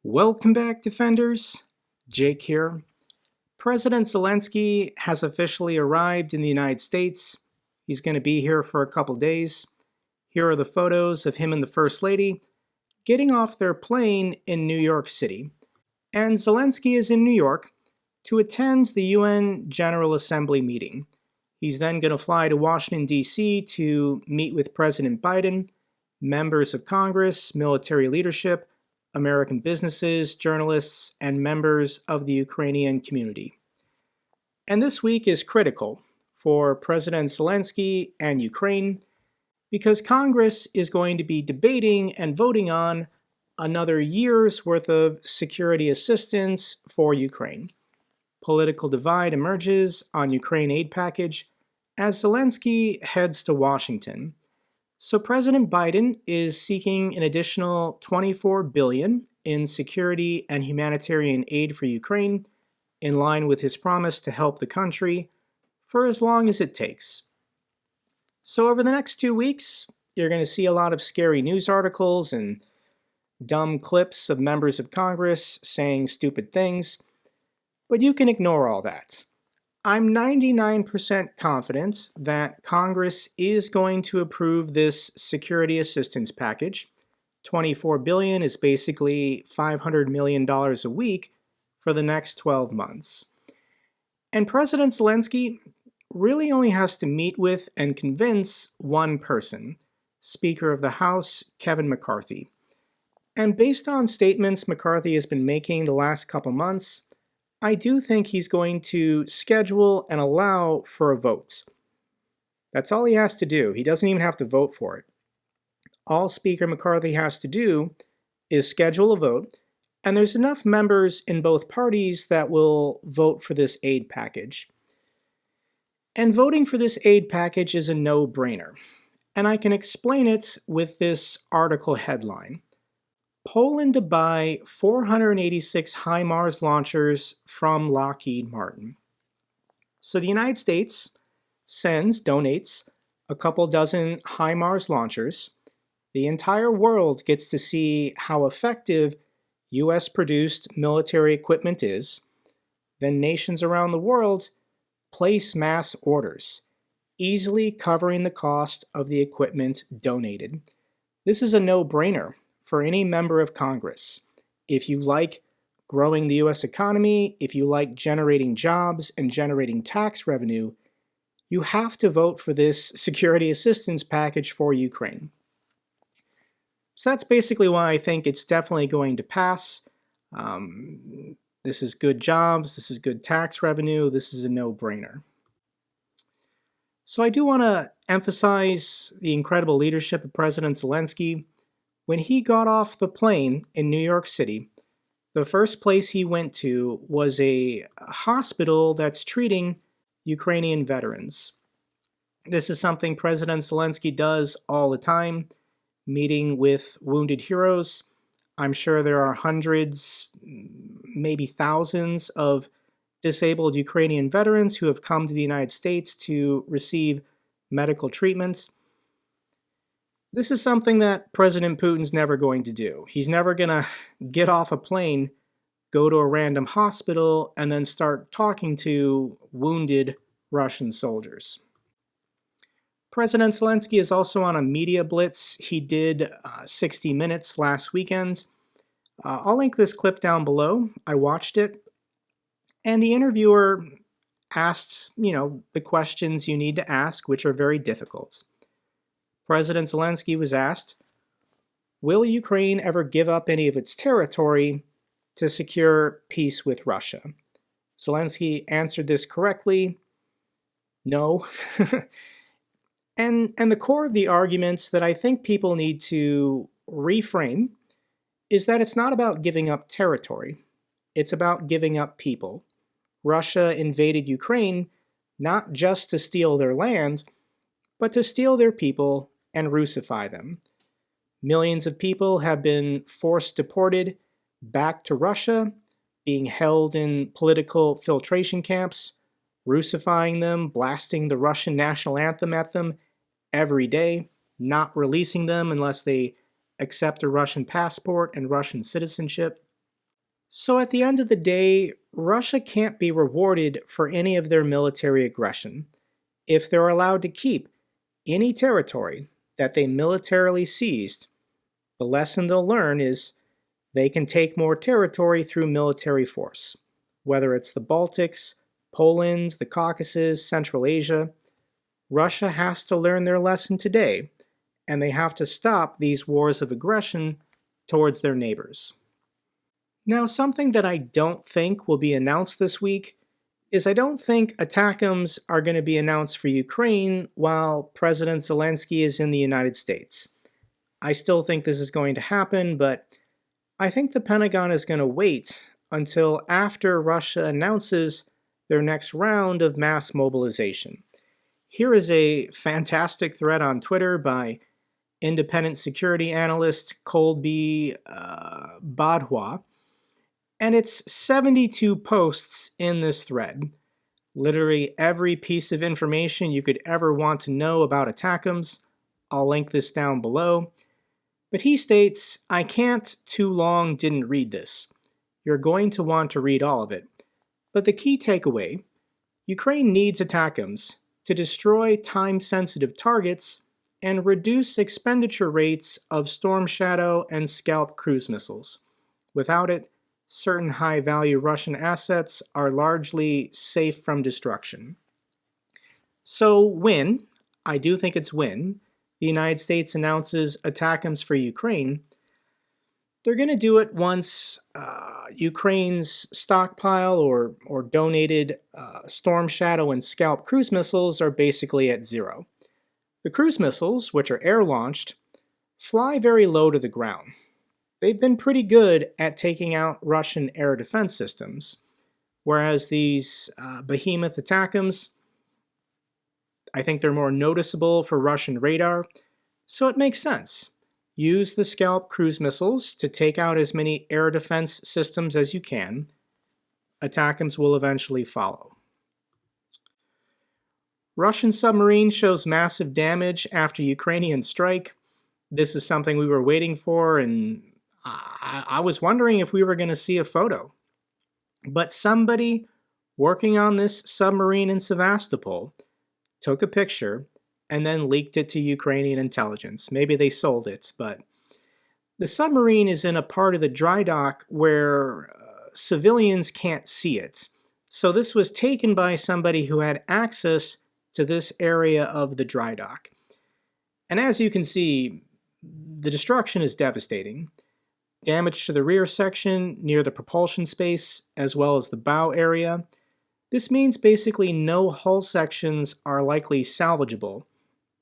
Welcome back, Defenders. Jake here. President Zelenskyy has officially arrived in the United States. He's going to be here for a couple days. Here are the photos of him and the First Lady getting off their plane in New York City. And Zelenskyy is in New York to attend the UN General Assembly meeting. He's then going to fly to Washington, D.C. to meet with President Biden, members of Congress, military leadership, American businesses, journalists, and members of the Ukrainian community. And this week is critical for President Zelenskyy and Ukraine because Congress is going to be debating and voting on another year's worth of security assistance for Ukraine. Political divide emerges on Ukraine aid package as Zelenskyy heads to Washington. So President Biden is seeking an additional $24 billion in security and humanitarian aid for Ukraine, in line with his promise to help the country for as long as it takes. So over the next 2 weeks, you're going to see a lot of scary news articles and dumb clips of members of Congress saying stupid things, but you can ignore all that. I'm 99% confident that Congress is going to approve this security assistance package. $24 billion is basically $500 million a week for the next 12 months. And President Zelenskyy really only has to meet with and convince one person, Speaker of the House, Kevin McCarthy. And based on statements McCarthy has been making the last couple months, I do think he's going to schedule and allow for a vote. That's all he has to do. He doesn't even have to vote for it. All Speaker McCarthy has to do is schedule a vote, and there's enough members in both parties that will vote for this aid package. And voting for this aid package is a no-brainer. And I can explain it with this article headline. Poland to buy 486 HIMARS launchers from Lockheed Martin. So the United States donates a couple dozen HIMARS launchers. The entire world gets to see how effective US-produced military equipment is. Then nations around the world place mass orders, easily covering the cost of the equipment donated. This is a no-brainer for any member of Congress. If you like growing the US economy, if you like generating jobs and generating tax revenue, you have to vote for this security assistance package for Ukraine. So that's basically why I think it's definitely going to pass. This is good jobs, this is good tax revenue, this is a no-brainer. So I do want to emphasize the incredible leadership of President Zelenskyy. When he got off the plane in New York City, the first place he went to was a hospital that's treating Ukrainian veterans. This is something President Zelenskyy does all the time, meeting with wounded heroes. I'm sure there are hundreds, maybe thousands of disabled Ukrainian veterans who have come to the United States to receive medical treatment. This is something that President Putin's never going to do. He's never going to get off a plane, go to a random hospital, and then start talking to wounded Russian soldiers. President Zelenskyy is also on a media blitz. He did 60 Minutes last weekend. I'll link this clip down below. I watched it. And the interviewer asked, the questions you need to ask, which are very difficult. President Zelenskyy was asked, will Ukraine ever give up any of its territory to secure peace with Russia? Zelenskyy answered this correctly, no. And the core of the argument that I think people need to reframe is that it's not about giving up territory. It's about giving up people. Russia invaded Ukraine not just to steal their land, but to steal their people and Russify them. Millions of people have been forced deported back to Russia, being held in political filtration camps, Russifying them, blasting the Russian national anthem at them every day, not releasing them unless they accept a Russian passport and Russian citizenship. So at the end of the day, Russia can't be rewarded for any of their military aggression if they're allowed to keep any territory that they militarily seized. The lesson they'll learn is they can take more territory through military force, whether it's the Baltics, Poland, the Caucasus, Central Asia. Russia has to learn their lesson today, and they have to stop these wars of aggression towards their neighbors. Now, something that I don't think will be announced this week is I don't think ATACMS are going to be announced for Ukraine while President Zelenskyy is in the United States. I still think this is going to happen, but I think the Pentagon is going to wait until after Russia announces their next round of mass mobilization. Here is a fantastic thread on Twitter by independent security analyst Colby Badhwa, and it's 72 posts in this thread. Literally every piece of information you could ever want to know about ATACMS. I'll link this down below. But he states, I can't too long didn't read this. You're going to want to read all of it. But the key takeaway, Ukraine needs ATACMS to destroy time-sensitive targets and reduce expenditure rates of Storm Shadow and Scalp cruise missiles. Without it, certain high-value Russian assets are largely safe from destruction. So when, I do think it's when, the United States announces ATACMS for Ukraine, they're going to do it once Ukraine's stockpile or donated Storm Shadow and Scalp cruise missiles are basically at zero. The cruise missiles, which are air-launched, fly very low to the ground. They've been pretty good at taking out Russian air defense systems, whereas these behemoth ATACMS, I think they're more noticeable for Russian radar, so it makes sense. Use the Scalp cruise missiles to take out as many air defense systems as you can. ATACMS will eventually follow. Russian submarine shows massive damage after Ukrainian strike. This is something we were waiting for, and I was wondering if we were going to see a photo. But somebody working on this submarine in Sevastopol took a picture and then leaked it to Ukrainian intelligence. Maybe they sold it, but the submarine is in a part of the dry dock where civilians can't see it. So this was taken by somebody who had access to this area of the dry dock. And as you can see, the destruction is devastating. Damage to the rear section near the propulsion space, as well as the bow area. This means basically no hull sections are likely salvageable.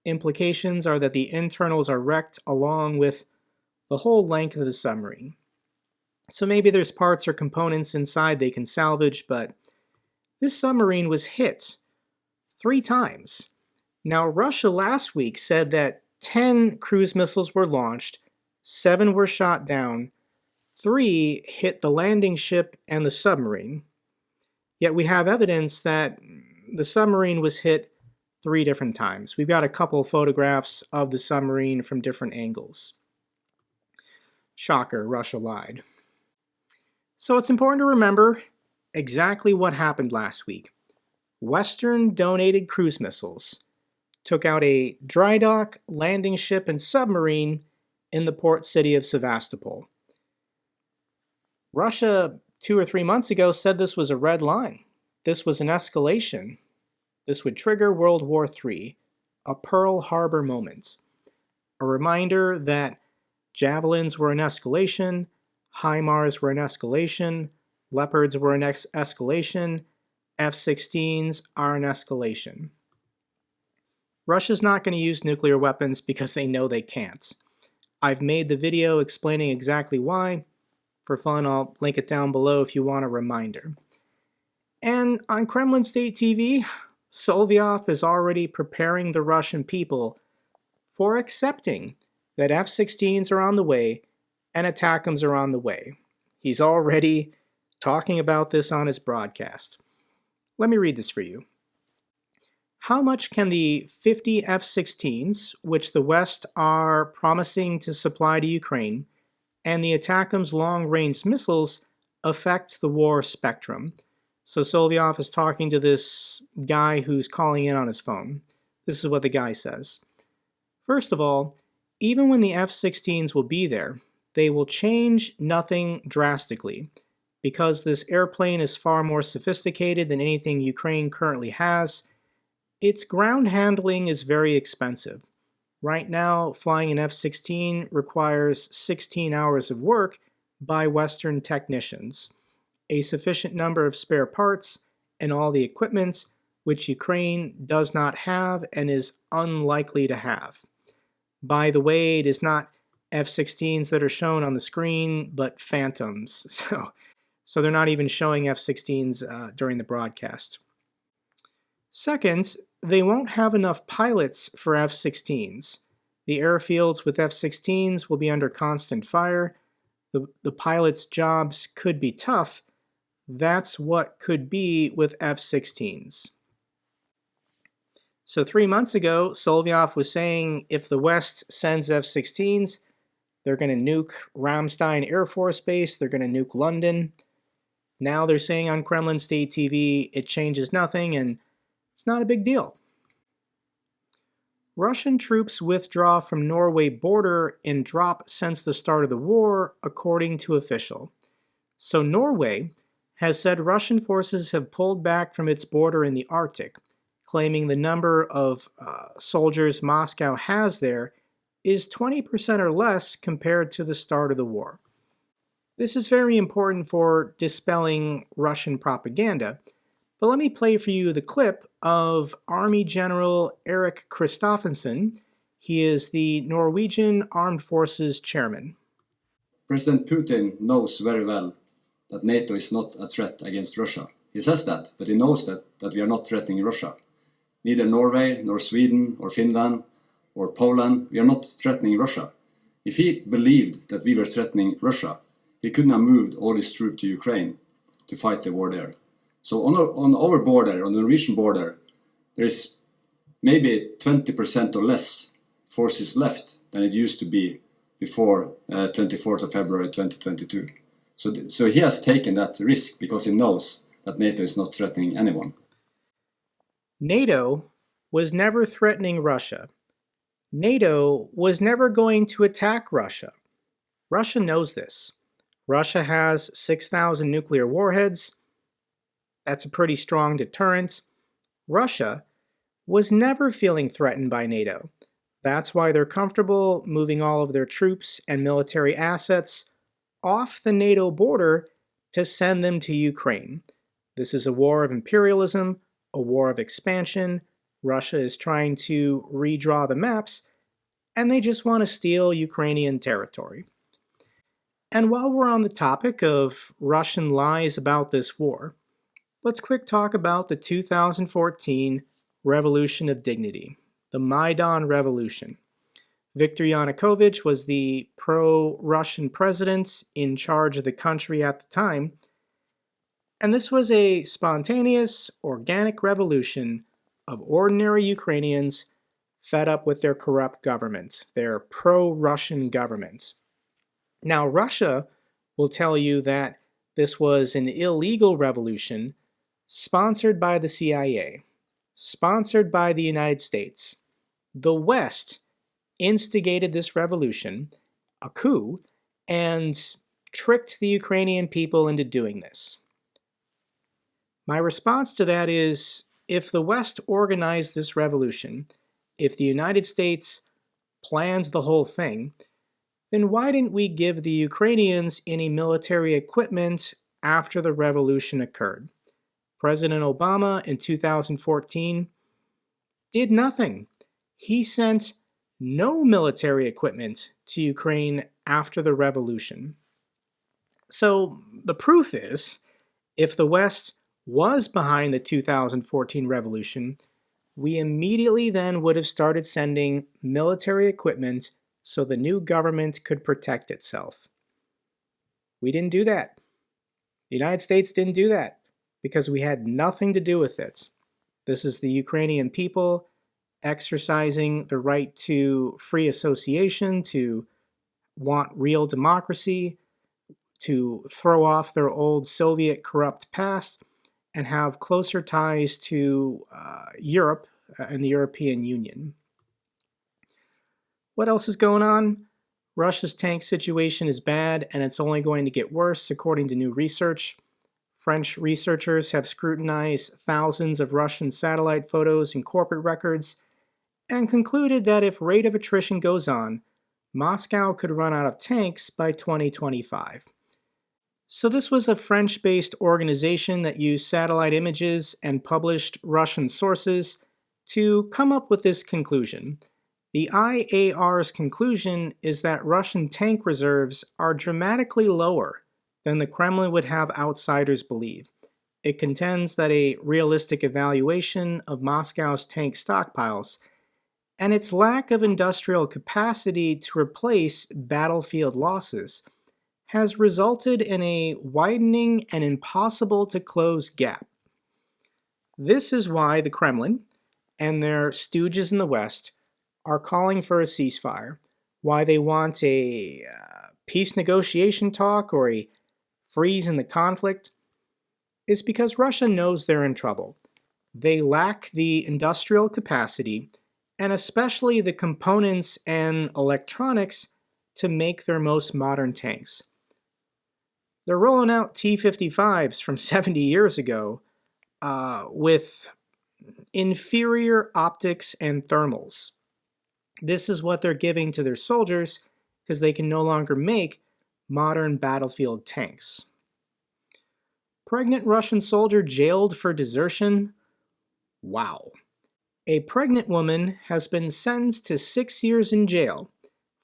Implications are that the internals are wrecked along with the whole length of the submarine. So maybe there's parts or components inside they can salvage, but this submarine was hit 3 times. Now, Russia last week said that 10 cruise missiles were launched, 7 were shot down, 3 hit the landing ship and the submarine. Yet we have evidence that the submarine was hit 3 different times. We've got a couple photographs of the submarine from different angles. Shocker, Russia lied. So it's important to remember exactly what happened last week. Western donated cruise missiles took out a dry dock, landing ship, and submarine in the port city of Sevastopol. Russia 2 or 3 months ago said this was a red line. This was an escalation. This would trigger World War III, a Pearl Harbor moment. A reminder that Javelins were an escalation, HIMARS were an escalation, Leopards were an escalation, F-16s are an escalation. Russia's not going to use nuclear weapons because they know they can't. I've made the video explaining exactly why. For fun, I'll link it down below if you want a reminder. And on Kremlin State TV, Solyov is already preparing the Russian people for accepting that F-16s are on the way and ATACMS are on the way. He's already talking about this on his broadcast. Let me read this for you. How much can the 50 F-16s, which the West are promising to supply to Ukraine, and the ATACMS long-range missiles affect the war spectrum? So Solyov is talking to this guy who's calling in on his phone. This is what the guy says. First of all, even when the F-16s will be there, they will change nothing drastically, because this airplane is far more sophisticated than anything Ukraine currently has. Its ground handling is very expensive. Right now, flying an F-16 requires 16 hours of work by Western technicians, a sufficient number of spare parts, and all the equipment, which Ukraine does not have and is unlikely to have. By the way, it is not F-16s that are shown on the screen, but Phantoms. So they're not even showing F-16s during the broadcast. Second, they won't have enough pilots for F-16s. The airfields with F-16s will be under constant fire. The pilots' jobs could be tough. That's what could be with F-16s. So 3 months ago, Solyov was saying if the West sends F-16s, they're going to nuke Ramstein Air Force Base, they're going to nuke London. Now they're saying on Kremlin State TV it changes nothing and it's not a big deal. Russian troops withdraw from Norway border and drop since the start of the war, according to official. So Norway has said Russian forces have pulled back from its border in the Arctic, claiming the number of soldiers Moscow has there is 20% or less compared to the start of the war. This is very important for dispelling Russian propaganda, but let me play for you the clip of Army General Erik Kristoffersen. He is the Norwegian Armed Forces chairman. President Putin knows very well that NATO is not a threat against Russia. He says that, but he knows that we are not threatening Russia. Neither Norway, nor Sweden, or Finland, or Poland, we are not threatening Russia. If he believed that we were threatening Russia, he couldn't have moved all his troops to Ukraine to fight the war there. So on our border, on the Norwegian border, there is maybe 20% or less forces left than it used to be before 24th of February 2022. So he has taken that risk because he knows that NATO is not threatening anyone. NATO was never threatening Russia. NATO was never going to attack Russia. Russia knows this. Russia has 6,000 nuclear warheads. That's a pretty strong deterrent. Russia was never feeling threatened by NATO. That's why they're comfortable moving all of their troops and military assets off the NATO border to send them to Ukraine. This is a war of imperialism, a war of expansion. Russia is trying to redraw the maps, and they just want to steal Ukrainian territory. And while we're on the topic of Russian lies about this war, let's quick talk about the 2014 Revolution of Dignity, the Maidan Revolution. Viktor Yanukovych was the pro-Russian president in charge of the country at the time, and this was a spontaneous, organic revolution of ordinary Ukrainians fed up with their corrupt government, their pro-Russian government. Now, Russia will tell you that this was an illegal revolution sponsored by the CIA, sponsored by the United States. The West instigated this revolution, a coup, and tricked the Ukrainian people into doing this. My response to that is, if the West organized this revolution, if the United States planned the whole thing, then why didn't we give the Ukrainians any military equipment after the revolution occurred? President Obama in 2014 did nothing. He sent no military equipment to Ukraine after the revolution. So the proof is, if the West was behind the 2014 revolution, we immediately then would have started sending military equipment so the new government could protect itself. We didn't do that. The United States didn't do that because we had nothing to do with it. This is the Ukrainian people exercising the right to free association, to want real democracy. to throw off their old Soviet corrupt past and have closer ties to Europe and the European Union. What else is going on? Russia's tank situation is bad, and it's only going to get worse, according to new research. French researchers have scrutinized thousands of Russian satellite photos and corporate records and concluded that if rate of attrition goes on, Moscow could run out of tanks by 2025. So this was a French-based organization that used satellite images and published Russian sources to come up with this conclusion. The IAR's conclusion is that Russian tank reserves are dramatically lower than the Kremlin would have outsiders believe. It contends that a realistic evaluation of Moscow's tank stockpiles and its lack of industrial capacity to replace battlefield losses has resulted in a widening and impossible to close gap. This is why the Kremlin and their stooges in the West are calling for a ceasefire, why they want a peace negotiation talk or a freeze in the conflict, is because Russia knows they're in trouble. They lack the industrial capacity and especially the components and electronics to make their most modern tanks. They're rolling out T-55s from 70 years ago with inferior optics and thermals. This is what they're giving to their soldiers because they can no longer make modern battlefield tanks. Pregnant Russian soldier jailed for desertion? Wow. A pregnant woman has been sentenced to 6 years in jail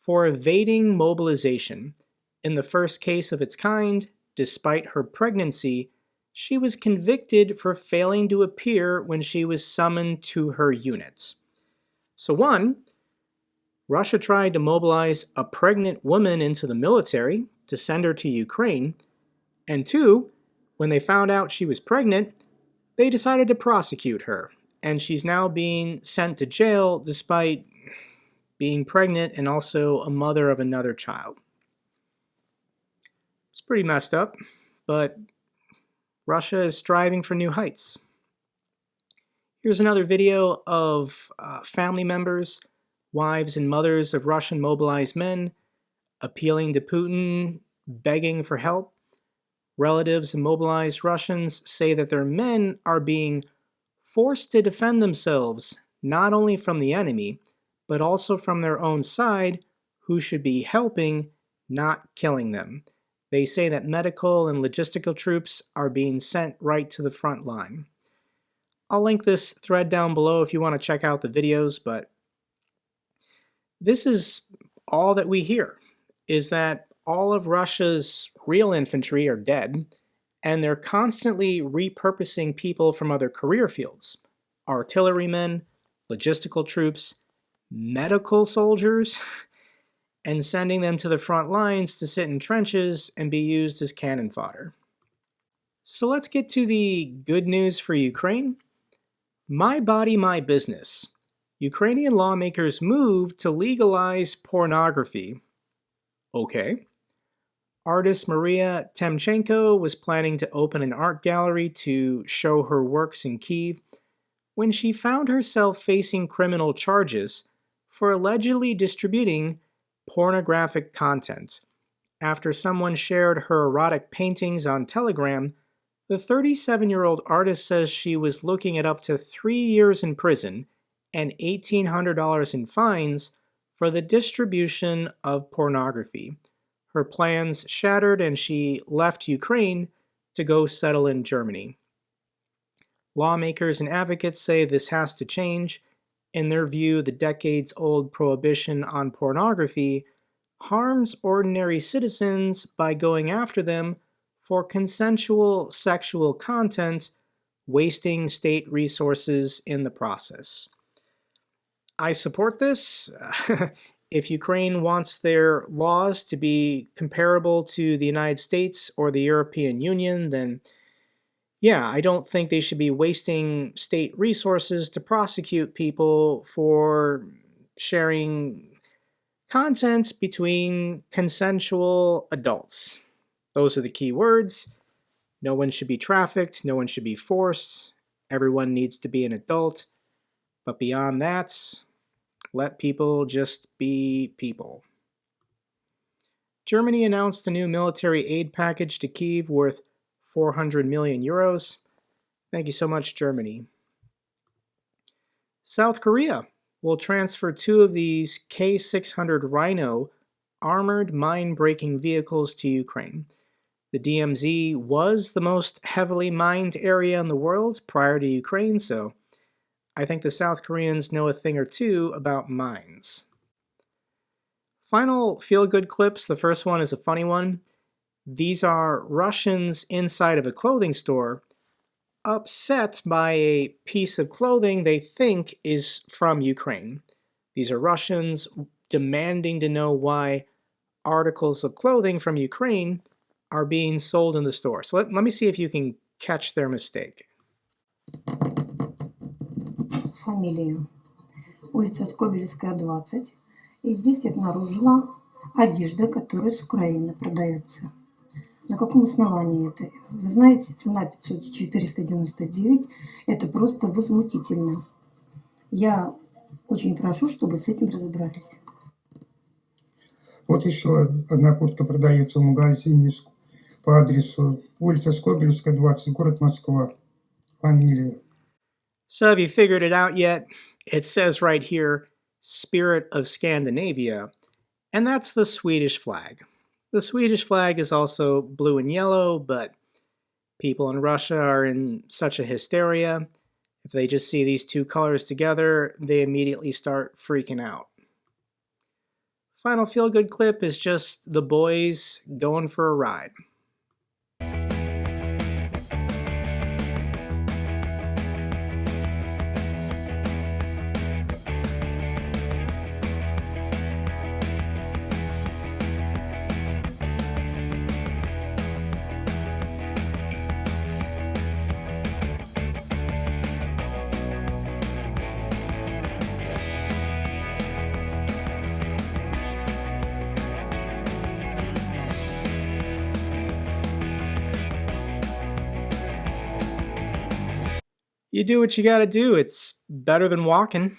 for evading mobilization. In the first case of its kind, despite her pregnancy, she was convicted for failing to appear when she was summoned to her units. So one, Russia tried to mobilize a pregnant woman into the military to send her to Ukraine, and two, when they found out she was pregnant, they decided to prosecute her, and she's now being sent to jail despite being pregnant and also a mother of another child. It's pretty messed up, but Russia is striving for new heights. Here's another video of family members, wives and mothers of Russian mobilized men appealing to Putin, begging for help. Relatives of mobilized Russians say that their men are being forced to defend themselves not only from the enemy, but also from their own side, who should be helping, not killing them. They say that medical and logistical troops are being sent right to the front line. I'll link this thread down below if you want to check out the videos, but this is all that we hear, is that all of Russia's real infantry are dead, and they're constantly repurposing people from other career fields. Artillerymen, logistical troops, medical soldiers, and sending them to the front lines to sit in trenches and be used as cannon fodder. So let's get to the good news for Ukraine. My body, my business. Ukrainian lawmakers move to legalize pornography. Okay. Artist Maria Temchenko was planning to open an art gallery to show her works in Kyiv when she found herself facing criminal charges for allegedly distributing pornographic content. After someone shared her erotic paintings on Telegram, the 37-year-old artist says she was looking at up to 3 years in prison and $1,800 in fines for the distribution of pornography. Her plans shattered and she left Ukraine to go settle in Germany. Lawmakers and advocates say this has to change. In their view, the decades-old prohibition on pornography harms ordinary citizens by going after them for consensual sexual content, wasting state resources in the process. I support this. If Ukraine wants their laws to be comparable to the United States or the European Union, then yeah, I don't think they should be wasting state resources to prosecute people for sharing content between consensual adults. Those are the key words. No one should be trafficked. No one should be forced. Everyone needs to be an adult. But beyond that, let people just be people. Germany announced a new military aid package to Kyiv worth 400 million euros. Thank you so much, Germany. South Korea will transfer 2 of these K-600 Rhino armored mine-breaking vehicles to Ukraine. The DMZ was the most heavily mined area in the world prior to Ukraine, so I think the South Koreans know a thing or two about mines. Final feel-good clips. The first one is a funny one. These are Russians inside of a clothing store upset by a piece of clothing they think is from Ukraine. These are Russians demanding to know why articles of clothing from Ukraine are being sold in the store. So let me see if you can catch their mistake. Фамилия. Улица Скобелевская, 20. И здесь я обнаружила одежда, которая с Украины продается. На каком основании это? Вы знаете, цена 499. Это просто возмутительно. Я очень прошу, чтобы с этим разобрались. Вот еще одна куртка продается в магазине по адресу улица Скобелевская, 20, город Москва. Фамилия. So have you figured it out yet? It says right here, Spirit of Scandinavia, and that's the Swedish flag. The Swedish flag is also blue and yellow, but people in Russia are in such a hysteria. If they just see these 2 colors together, they immediately start freaking out. Final feel-good clip is just the boys going for a ride. You do what you gotta do. It's better than walking.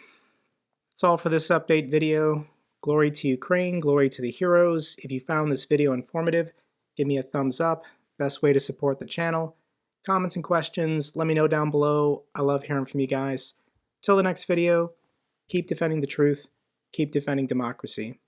That's all for this update video. Glory to Ukraine, glory to the heroes. If you found this video informative, give me a thumbs up. Best way to support the channel. Comments and questions, let me know down below. I love hearing from you guys. Till the next video, keep defending the truth, keep defending democracy.